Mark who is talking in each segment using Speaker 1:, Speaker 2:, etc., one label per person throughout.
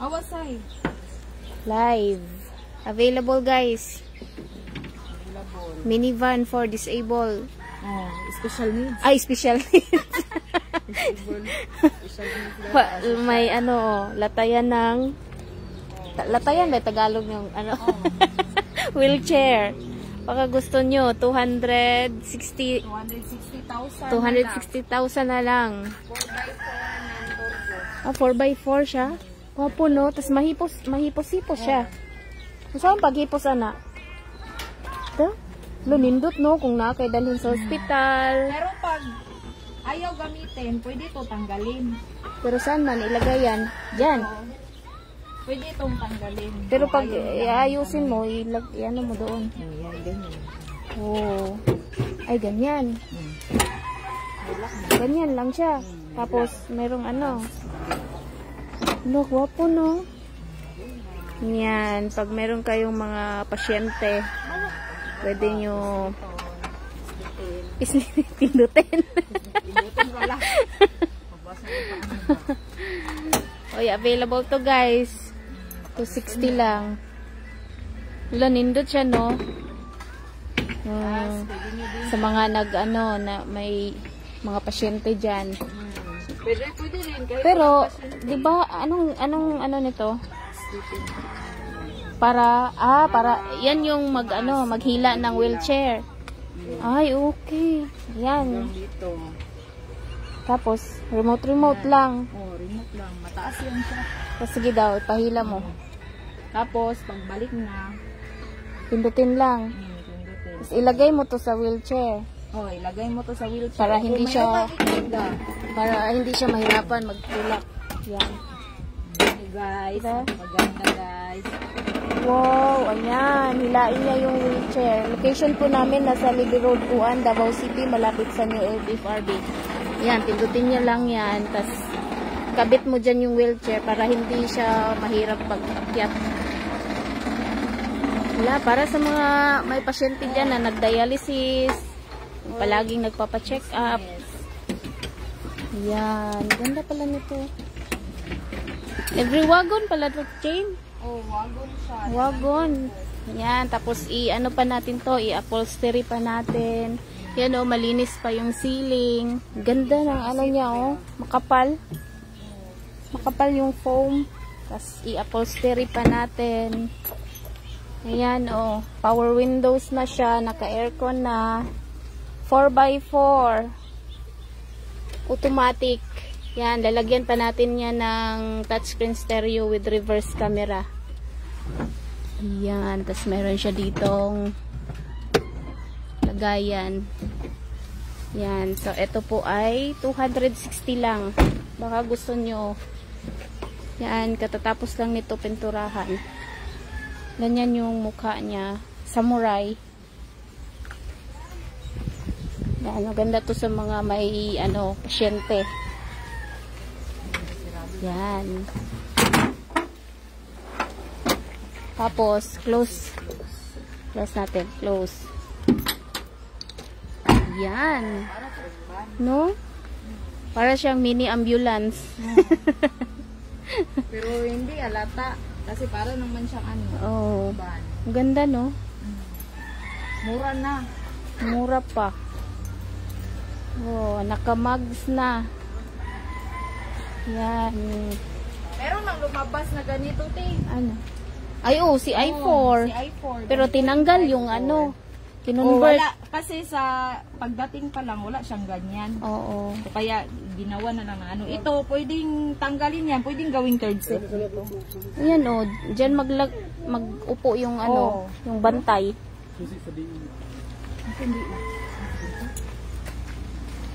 Speaker 1: Awasay.
Speaker 2: Live. Available guys.
Speaker 1: Available.
Speaker 2: Minivan for disabled.
Speaker 1: Oh, special needs.
Speaker 2: Ay, special needs.
Speaker 1: Disabled. Special needs.
Speaker 2: May ano, latayan ng latayan ba Tagalog yung ano? Wheelchair. Baka gusto nyo 260,000 na lang. 4x4 siya. Wapo no, tas mahipos-hipos siya. Saan paghipos ana? Ito? Lunindot no kung na kay dalhin sa ospital.
Speaker 1: Pero pag ayaw gamitin, pwede ito tanggalin.
Speaker 2: Pero saan man ilagay yan? Diyan.
Speaker 1: Pwede itong tanggalin.
Speaker 2: Pero pag iayusin mo, ano mo doon?
Speaker 1: Yan, ganyan.
Speaker 2: Oh. Ay, ganyan. Ganyan lang siya. Tapos, merong ano. Look, wapo no? Yan. Pag meron kayong mga pasyente, pwede nyo pindutin.
Speaker 1: Pindutin wala.
Speaker 2: Oy, available to guys. 260 lang. Wala, nindot siya no? Sa mga na may mga pasyente dyan.
Speaker 1: Pwede rin.
Speaker 2: Pero, di ba, anong ano nito? Para yan yung maghila ng wheelchair. Ay, okay. Yan.
Speaker 1: Dito.
Speaker 2: Tapos, remote lang.
Speaker 1: Oh, remote lang. Mataas yan siya.
Speaker 2: Tapos, sige daw, ipahila mo.
Speaker 1: Tapos, pagbalik na,
Speaker 2: Pindutin lang.
Speaker 1: pindutin.
Speaker 2: Tapos, ilagay mo to sa wheelchair.
Speaker 1: Oh, ilagay mo to sa wheelchair.
Speaker 2: Para hindi
Speaker 1: Kung
Speaker 2: siya-
Speaker 1: mayroon kang
Speaker 2: mahirapan magtulak. Yan.
Speaker 1: Hey guys,
Speaker 2: Diba?
Speaker 1: maganda guys.
Speaker 2: Wow, ayan. Hilain niya yung wheelchair. Location po namin nasa Libby Road, Puan, Davao City, malapit sa New LTFRB. Yan, pindutin niya lang yan. Tapos, kabit mo dyan yung wheelchair para hindi siya mahirap pag-akyat. Wala, para sa mga may pasyente dyan na nag-dialysis, palaging nagpapacheck up. Yan, ganda pala nito. Every wagon pala ito, chain.
Speaker 1: Oh, wagon siya.
Speaker 2: Wagon. Yan, tapos i-ano pa natin to, i-upholstery pa natin. Yan oh, malinis pa yung ceiling. Ganda ng ano niya oh, makapal. Makapal yung foam. Tapos i-upholstery pa natin. Ayan oh, power windows na siya, naka-aircon na. 4x4. Automatic. Yan, lalagyan pa natin yan ng touchscreen stereo with reverse camera. Yan, tapos meron siya ditong lagayan. Yan, so ito po ay 260 lang. Baka gusto nyo. Yan, katatapos lang nito pinturahan. Ganyan yung mukha niya. Samurai. Yan, maganda to sa mga may pasyente. Yan. Tapos, close. Close natin. Close. Yan. No? Para siyang mini ambulance.
Speaker 1: Pero hindi alata. Kasi para naman siyang
Speaker 2: Oh.
Speaker 1: van.
Speaker 2: Ang ganda, no?
Speaker 1: Mura na.
Speaker 2: Mura pa. Oh, nakamags na. Yan.
Speaker 1: Meron nang lumabas na ganito, te.
Speaker 2: Ano? Ay, si i4.
Speaker 1: Si i4.
Speaker 2: Pero tinanggal yung kinonvert.
Speaker 1: Wala. Kasi sa pagdating pa lang, wala siyang ganyan.
Speaker 2: Oo.
Speaker 1: So, kaya ginawa na lang na Ito, pwedeng tanggalin yan. Pwedeng gawing third set.
Speaker 2: Ayan o. Diyan mag-upo yung yung bantay.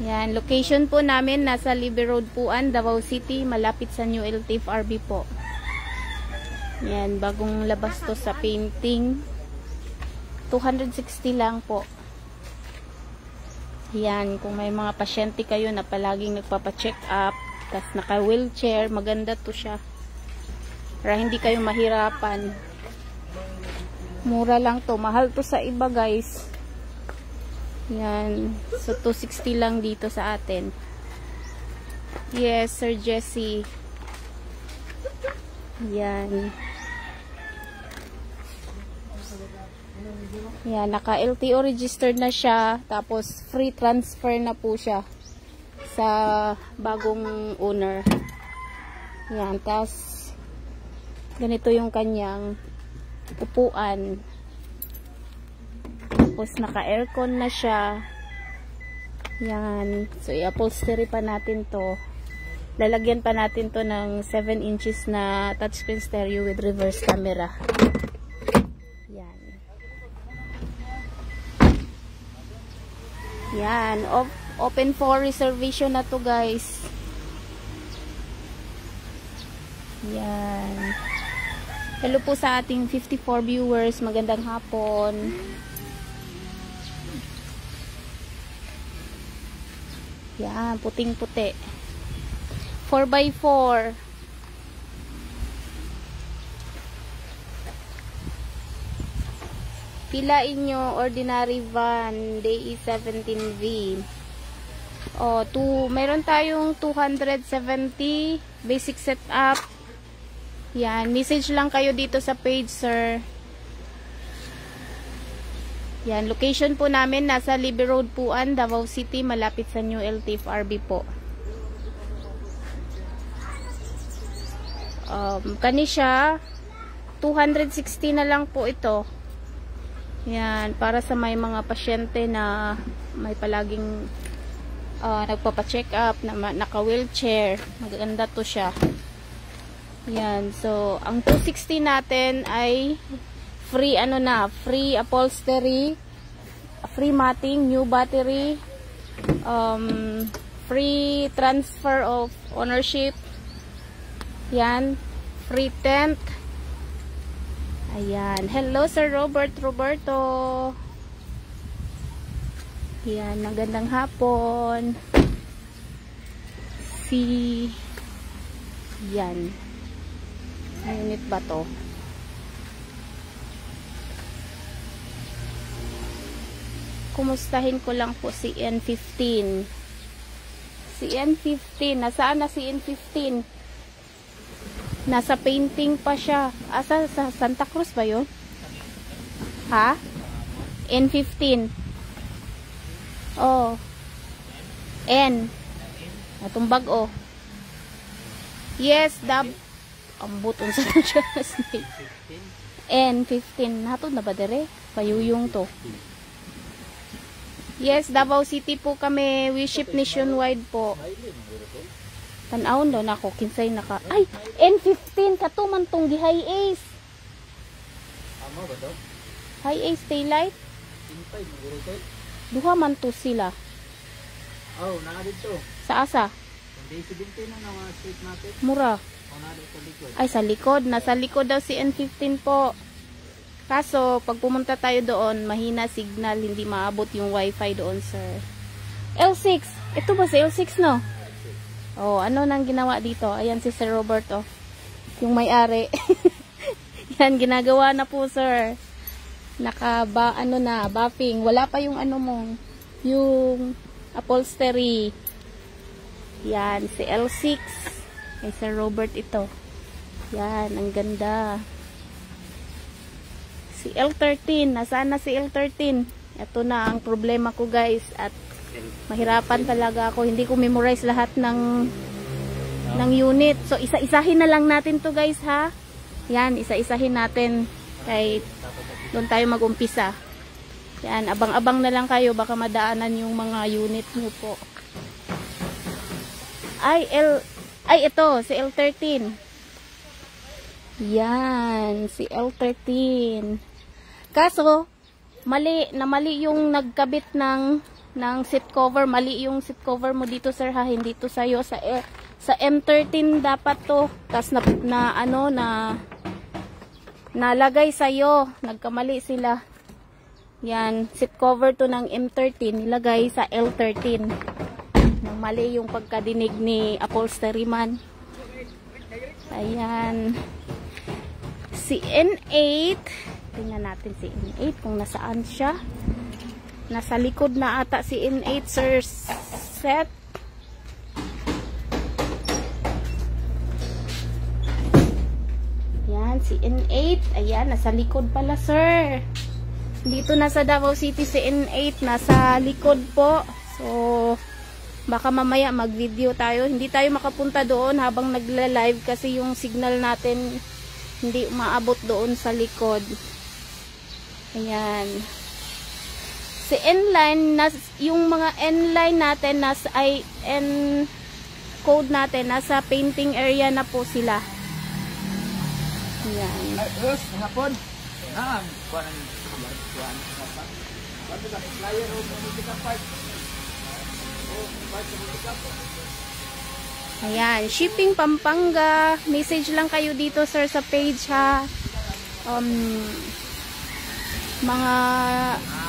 Speaker 2: Yan. Location po namin nasa Libby Road, Puan, Davao City. Malapit sa New LTFRB po. Yan. Bagong labas to sa painting. 260 lang po. Yan, kung may mga pasyente kayo na palaging nagpapa-check up, tas naka-wheelchair, maganda to siya. Para hindi kayo mahirapan. Mura lang to. Mahal to sa iba, guys. Yan. So, 260 lang dito sa atin. Yes, Sir Jesse. Yan. Yan, naka LTO registered na siya. Tapos free transfer na po siya sa bagong owner. Yan, tapos ganito yung kanyang upuan. Tapos naka aircon na siya. Yan. So i-upholstery pa natin to. Lalagyan pa natin to ng 7 inches na touchscreen stereo with reverse camera. Yan. Yan. Open for reservation na to, guys. Yan. Hello po sa ating 54 viewers. Magandang hapon. Yan. Puting-puti. 4x4. Pilain nyo, ordinary van, DE 17V. Meron tayong 270 basic setup. Yan, message lang kayo dito sa page, sir. Yan, location po namin nasa Libby Road Puan, Davao City, malapit sa New LTFRB po. Kani siya 260 na lang po ito. Yan, para sa may mga pasyente na may palaging nagpapa-check up, na naka-wheelchair. Maganda to siya. Yan, so ang 260 natin ay free free upholstery, free matting, new battery, free transfer of ownership. Yan, free tent. Ayan. Hello, Sir Roberto. Yan, magandang hapon. Yan. Unit ba to? Kumustahin ko lang po si N15. Si N15. Nasaan na si N15? Nasa painting pa siya. Sa Santa Cruz ba yun? Ha? N15. Oh. N. Natumbag oh. Yes, dab. Ang buton sa siya. N15. Natod na ba dere? Payuyong to. Yes, Davao City po kami. We ship nationwide po. Tanawon daw na ako, kinsay naka. Ay, N15 katuman tong gi high ace. Amo ba to? High ace taillight. Duha man to sila. Oh, naa dito. Sa asa? Day 17 na mga street natin. Mura. Ay, sa likod. Nasa likod daw si N15 po. Kaso, pag pumunta tayo doon, mahina signal, hindi maabot yung wifi doon, sir. L6. Ito ba si L6, no? Oh, ano nang ginawa dito? Ayan si Sir Roberto. Yung may-ari. Yan, ginagawa na po, sir. Buffing. Wala pa yung yung upholstery. Yan, si L6. Kay Sir Robert ito. Yan, ang ganda. Si L13. Nasaan na si L13? Ito na ang problema ko, guys. At mahirapan talaga ako. Hindi ko memorize lahat ng unit. So, isa-isahin na lang natin to, guys, ha? Yan, isa-isahin natin. Kay doon tayo mag-umpisa. Yan, abang-abang na lang kayo. Baka madaanan yung mga unit nyo po. Ito, si L13. Yan, si L13. Kaso, mali yung nagkabit ng seat cover. Mali yung seat cover mo dito, sir, ha? Hindi to sa'yo. Sa M13 dapat to. Tas nalagay sa'yo. Nagkamali sila. Yan, seat cover to ng M13. Nilagay sa L13. Nang mali yung pagkadinig ni upholstery man. Ayan. Si N8. Tingnan natin si N8 kung nasaan siya. Nasa likod na ata si N8, sir. Set. si N8. Ayan, nasa likod pala, sir. Dito nasa Davao City si N8. Nasa likod po. So, baka mamaya mag-video tayo. Hindi tayo makapunta doon habang nagla-live kasi yung signal natin hindi umaabot doon sa likod. Ayan. Si N-line, yung mga N-line natin, N code natin, nasa painting area na po sila. Ayan. Ayan, shipping Pampanga. Message lang kayo dito, sir, sa page, ha. Mga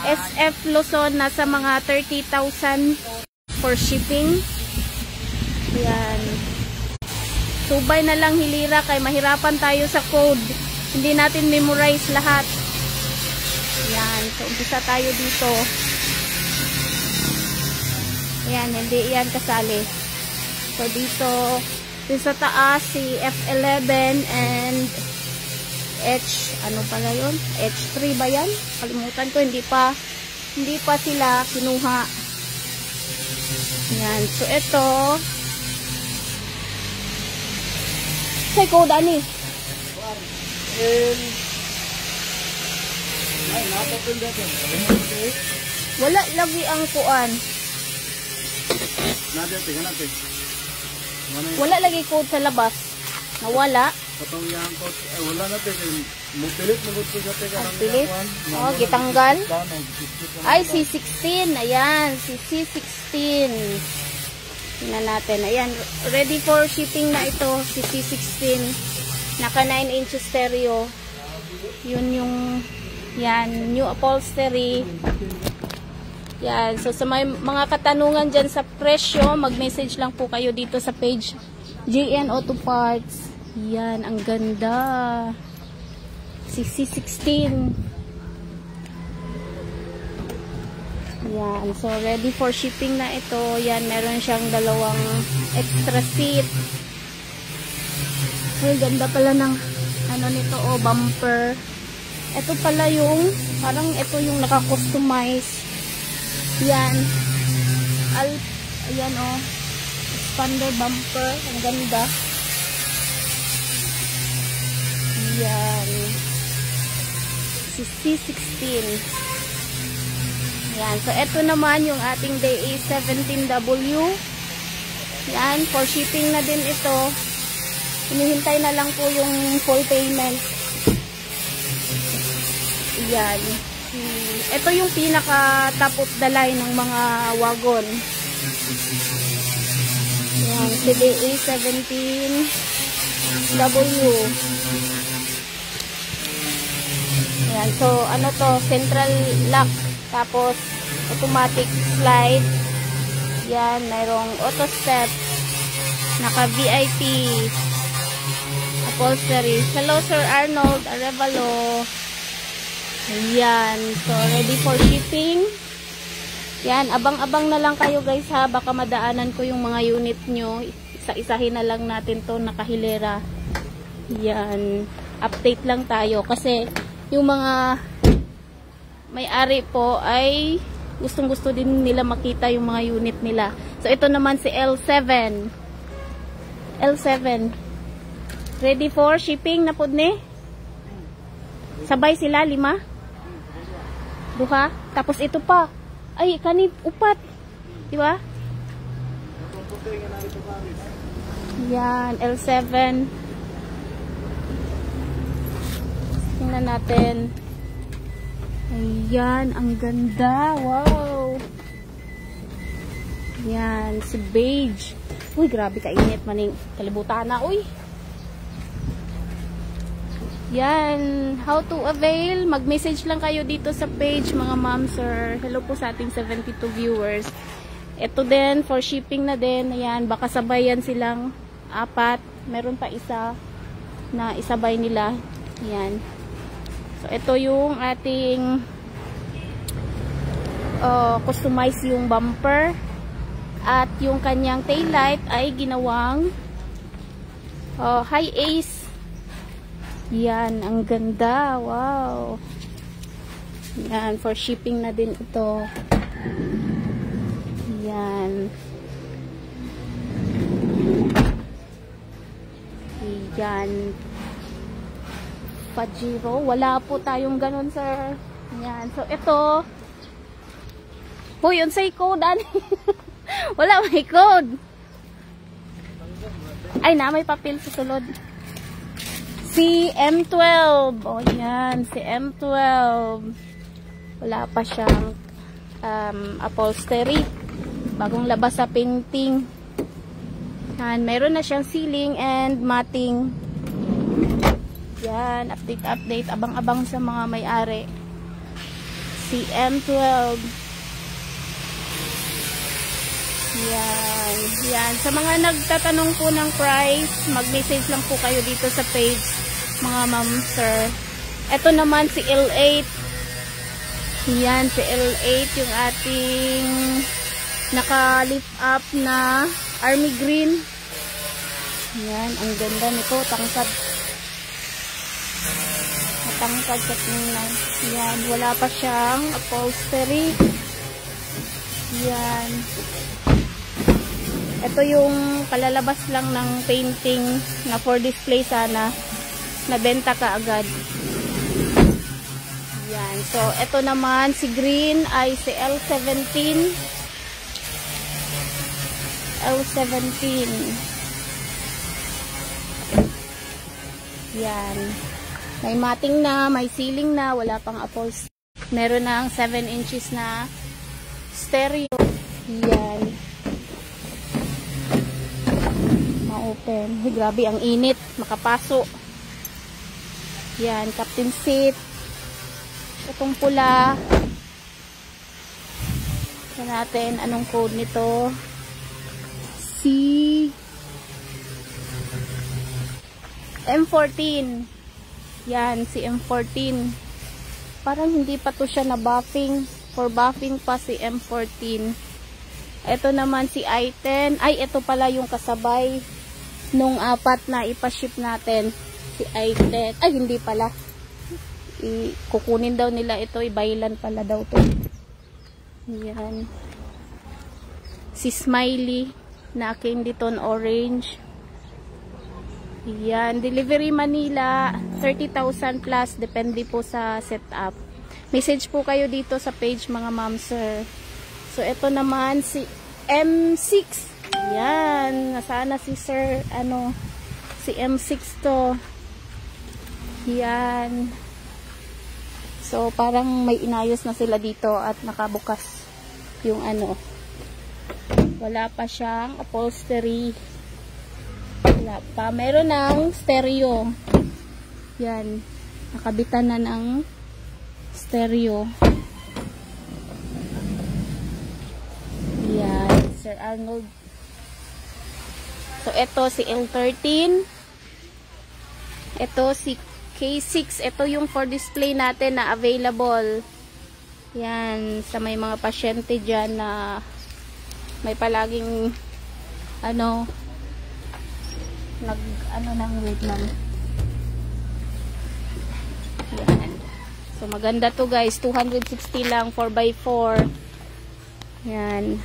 Speaker 2: SF Luzon, nasa mga 30,000 for shipping. Ayan. Subay na lang hilira kay mahirapan tayo sa code. Hindi natin memorize lahat. Ayan. So, umpisa tayo dito. Ayan, hindi yan kasali. So, dito sa taas, si F11 and ano pala yun? H3 ba yan? Kalimutan ko, hindi pa sila kinuha. Ayan. So, ito say code ani. Wala lagi ang kuan. Wala lagi code sa labas. Nawala.
Speaker 3: Wala na tayo. Mupilit mo ko sa teka.
Speaker 2: Pilit. Oh, gitanggal. Ay, C16. Ayan, si C16. Tingnan natin. Ayan, ready for shipping na ito, si C16. Naka 9 inches stereo. Yun yung, yan, new upholstery. Yan, so sa mga katanungan dyan sa presyo, mag-message lang po kayo dito sa page JN Auto Parts. Yan, ang ganda. Si C16. Yan, so ready for shipping na ito. Yan, meron siyang dalawang extra seat. Ay, ganda pala ng ano nito, oh, bumper. Ito pala yung, parang ito yung naka-customize. Yan. Ayan, oh. Expander bumper. Ang ganda. Yan. Si C16. Yan. So, ito naman yung ating DA17W. Yan. For shipping na din ito. Hinihintay na lang po yung full payment. Yan. Ito yung pinaka top of the line ng mga wagon. Yan. Si DA17W. Yan. So, ano to? Central lock. Tapos, automatic slide. Yan. Mayroong auto step. Naka VIP. Upholstery. Hello, Sir Arnold Arevalo. Ayan. So, ready for shipping. Yan. Abang-abang na lang kayo, guys, ha. Baka madaanan ko yung mga unit nyo. Isa-isahin na lang natin to nakahilera. Yan. Update lang tayo. Kasi, yung mga may-ari po ay gustong-gusto din nila makita yung mga unit nila. So, ito naman si L7. L7. Ready for shipping na po ni? Sabay sila, 5? Duha? Tapos ito pa. Ay, kanip, upat. Diba? Yan, L7. Tingnan natin. Ayan, ang ganda. Wow. Yan, si beige. Uy, grabe kainit maning kalibutan na. Uy. Yan, how to avail. Mag-message lang kayo dito sa page, mga ma'am, sir. Hello po sa ating 72 viewers. Ito din, for shipping na din. Ayan, baka sabayan silang 4. Meron pa isa na isabay nila. Ayan. So, ito yung ating customize yung bumper. At yung kanyang taillight ay ginawang high ace Yan, ang ganda. Wow. Yan, for shipping na din ito. Yan. Yan. Pajero. Wala po tayong ganun, sir. Yan. So, ito. Hoy, unsay code, ani? Wala, may code. Ay, na, may papel sa sulod. Si M12. O, yan. Si M12. Wala pa siyang upholstery. Bagong labas sa painting. Yan. Meron na siyang ceiling and matting. Yan. Update. Abang-abang sa mga may-ari. Si M12. Yan. Yan. Sa mga nagtatanong po ng price, mag-message lang po kayo dito sa page, mga ma'am, sir. Ito naman si L8. Yan, si L8 yung ating naka-lift up na army green. Yan, ang ganda nito. Tangkad. Matangkad sa tingnan. Yan, wala pa siyang upholstery. Yan. Ito yung kalalabas lang ng painting na for display sana. Nabenta ka agad. Yan. So, ito naman si green ay si L17. L17. Yan. May matting na, may ceiling na, wala pang upholstery. Meron ng 7 inches na stereo. Yan. Ma-open. Hey, grabe, ang init. Makapaso. Yan, captain seat. Itong pula. Tignan natin anong code nito. M14. Yan, si M14. Parang hindi pa to siya na buffing. For buffing pa si M14. Ito naman si I10. Ay, ito pala yung kasabay nung apat na ipaship natin. Si I10. Ay, hindi pala. Kukunin daw nila ito. Ibailan pala daw to. Yan. Si Smiley na candy tone orange. Yan. Delivery Manila. 30,000 plus. Depende po sa setup. Message po kayo dito sa page, mga ma'am, sir. So, ito naman si M6. Yan. Nasaan na si sir? Ano? Si M6 to. Yan. So, parang may inayos na sila dito at nakabukas yung ano. Wala pa siyang upholstery. Wala pa. Meron ng stereo. Yan. Nakabitan na ng stereo. Yan. Sir Arnold. So, ito si L13. Ito si K6. Ito yung for display natin na available. Yan. Sa may mga pasyente dyan na may palaging ano wait lang. Yan. So, maganda to guys. 260 lang. 4x4. Yan.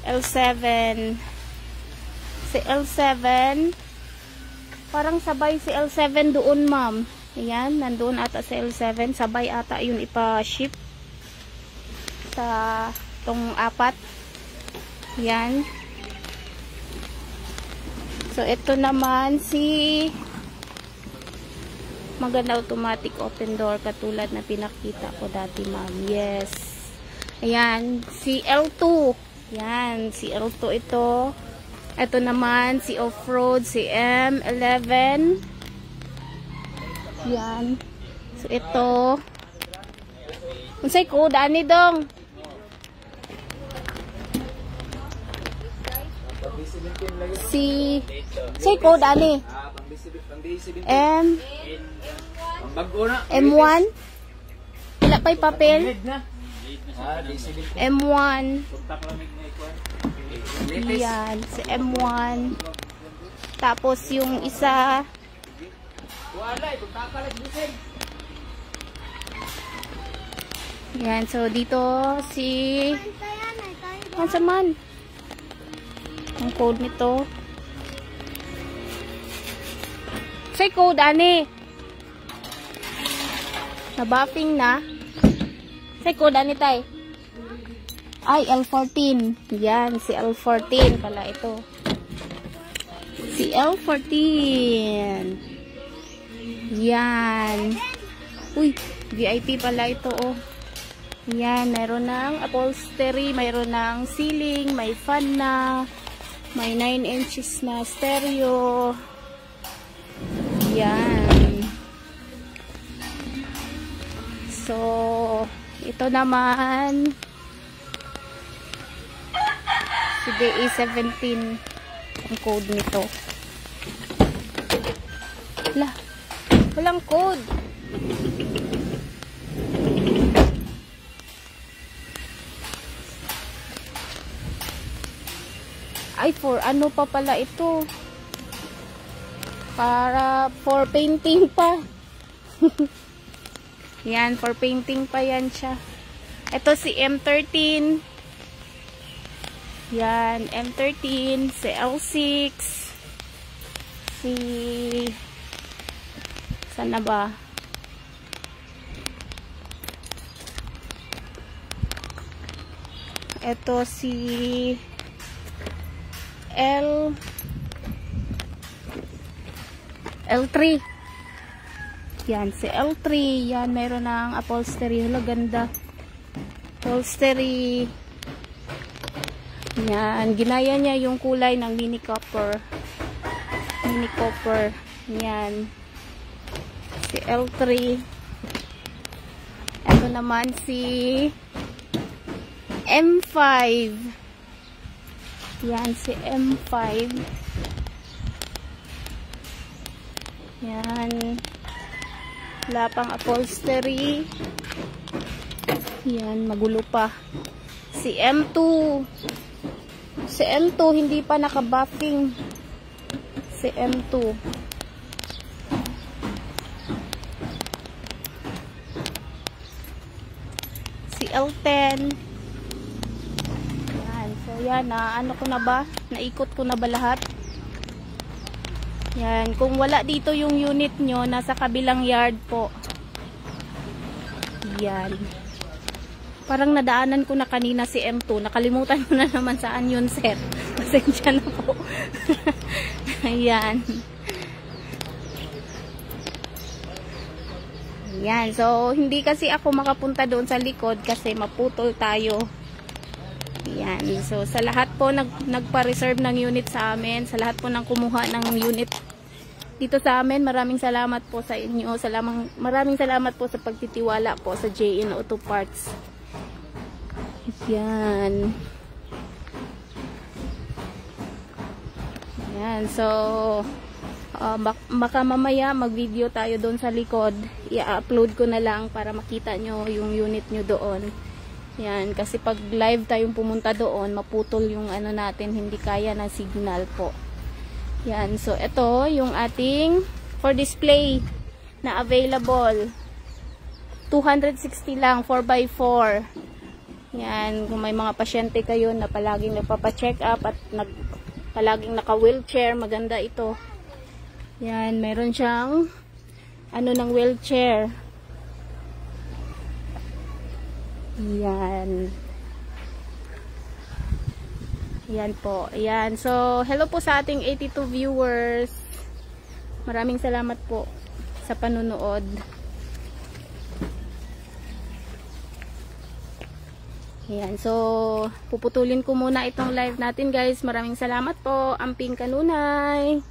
Speaker 2: L7. Si L7 parang sabay si L7 doon, ma'am. Ayan, nandoon ata si L7. Sabay ata yun ipa-ship sa tong apat. Ayan. So, ito naman si maganda automatic open door katulad na pinakita ko dati, ma'am. Yes. Ayan, si L2. Ayan, si L2 ito. Ito naman, si off-road, si M11. Yan. So, ito. Unsay ko, dani dong. Say ko, dani. M1. Wala pa'y papel. M1. Yan, si M1. Tapos yung isa, yan, so dito si Hansaman. Ang code nito. Say code, ani. Nabuffing na. Say code, ani tay. Ay, L14. Yan, si L14 pala ito. Si L14. Yan. Uy, VIP pala ito, oh. Yan, mayroon ng upholstery, mayroon ng ceiling, may fan na, may 9 inches na stereo. Yan. So, ito naman, sige, A17 ang code nito. Wala. Walang code. Ay, for ano pa pala ito? Para for painting pa. Yan, for painting pa yan siya. Ito si M13. Yan, M13. Si L6. Si... Saan na ba? Ito si... L3. Yan, si L3. Yan, meron ng upholstery. Hala, ganda. Upholstery. Yan, ginaya niya yung kulay ng mini copper. Mini copper. Yan. Si L3. Ito naman si M5. Yan, si M5. Yan. Wala pang upholstery. Yan, magulo pa. Si M2. Si M2, hindi pa nakabuffing. Si M2. Si L10. Yan, ano ko na ba? Naikot ko na ba lahat? Yan, kung wala dito yung unit nyo, nasa kabilang yard po. Yan. Parang nadaanan ko na kanina si M2. Nakalimutan ko na naman saan yun, sir. Pasensya na po. Ayan. Yan, so hindi kasi ako makapunta doon sa likod kasi maputol tayo. Yan. So, sa lahat po nagpa-reserve ng unit sa amin, sa lahat po ng kumuha ng unit dito sa amin, maraming salamat po sa inyo. Maraming salamat po sa pagtitiwala po sa JN Auto Parts. Yan. Yan. So, baka mamaya mag-video tayo doon sa likod. I-upload ko na lang para makita nyo yung unit nyo doon. Yan, kasi pag live tayong pumunta doon, maputol yung ano natin, hindi kaya ng signal po. Yan, so ito yung ating for display na available. 260 lang, 4x4. Yan, kung may mga pasyente kayo na palaging nagpapa-check up at palaging naka-wheelchair, maganda ito. Yan, meron siyang ano ng wheelchair. Yan. Yan po. Yan. So, hello po sa ating 82 viewers. Maraming salamat po sa panunood. Yan. So, puputulin ko muna itong live natin, guys. Maraming salamat po. Amping kanunay.